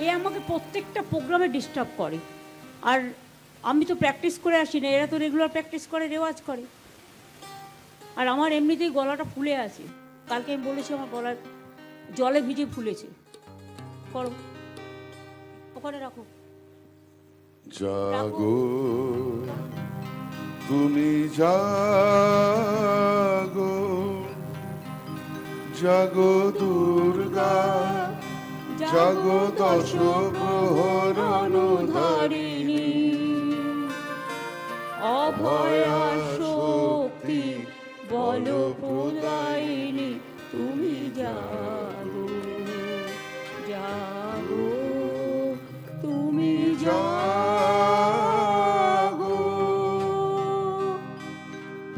এ আমাকে প্রত্যেকটা প্রোগ্রামে ডিস্টার্ব করে। আর আমি তো প্র্যাকটিস করে আসি না, এরা তো রেগুলার প্র্যাকটিস করে, রেওয়াজ করে। আর আমার এমনিতেই গলাটা ফুলে আছে। কালকে আমি বলেছি আমার গলা জলে ভিজে ফুলেছে। করো, ওখানে রাখো। জাগো তুমি জাগো, জাগো দুর্গা, জাগো দশ প্রহর অনুধারিণী, অভয়া শক্তি বল প্রদায়িনী, তুমি জাগো জাগো, তুমি জাগো।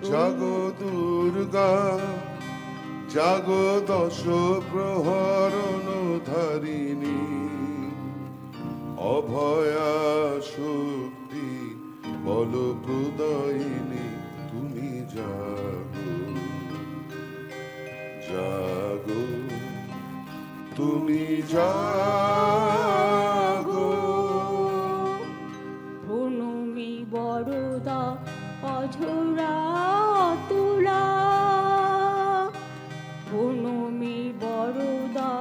জাগো দুর্গা, জাগো দশ প্রহর অনুধারিণী, অভয়া শক্তি বল প্রদায়িনী, তুমি জাগো জাগো, তুমি জাগো। প্রণমী বরদা অঝরা তুলা, প্রণমী বরদা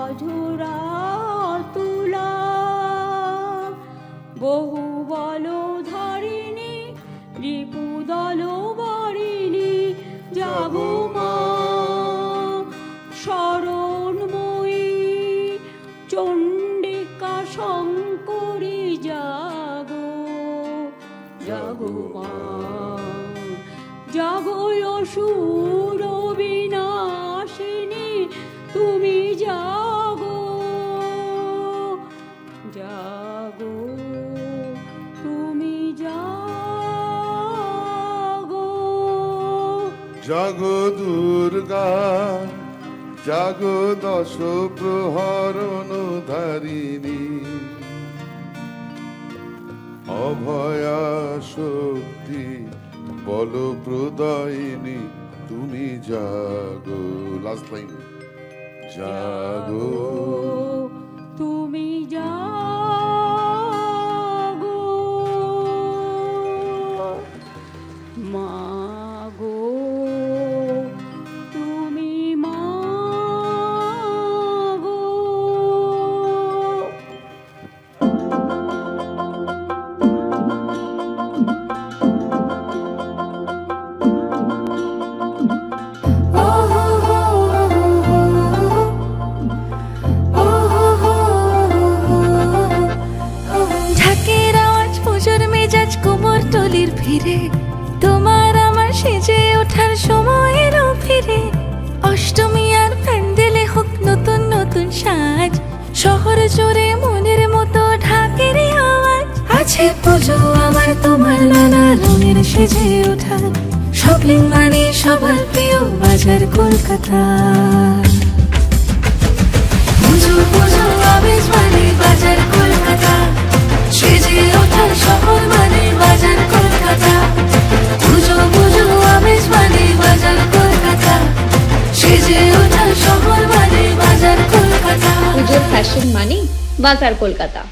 অঝরা তুলা, বহু বল ধারিণী রিপুদল বারিণী, জাগো মা শরণময়ী চণ্ডিকা শঙ্করী, জাগো জাগো মা, জাগো অসুর বিনাশিনী, তুমি জাগো জাগো, তুমি জাগো। জাগো দুর্গা, জাগো দশ প্রহর অনুধারিণী, অভয়া শক্তি বল প্রদায়িনী, তুমি জাগো। লাস্ট লাইন, জাগো তুমি জাগো, মাগো তুমি মাগো। ফিরে তোমার আমার সেজে ওঠার সময়েরও ফিরে, অষ্টমী আর প্যান্ডেলে হোক নতুন নতুন সাজ, শহর জুড়ে মনের মতো ঢাকের আওয়াজ। আছে পুজো আমার তোমার নানা রঙের সেজে ওঠা, শপিং মানে সবার প্রিয় বাজার কলকাতা। পুজো পুজো আবেশ মানে বাজার কলকাতা, সেজে ওঠার শহর মানে বাজার কলকাতা। পুজো পুজো আবেশ মানে বাজার কলকাতা, সেজে ওঠার শহর মানে বাজার কলকাতা। পুজোর ফ্যাশন মানে বাজার কলকাতা।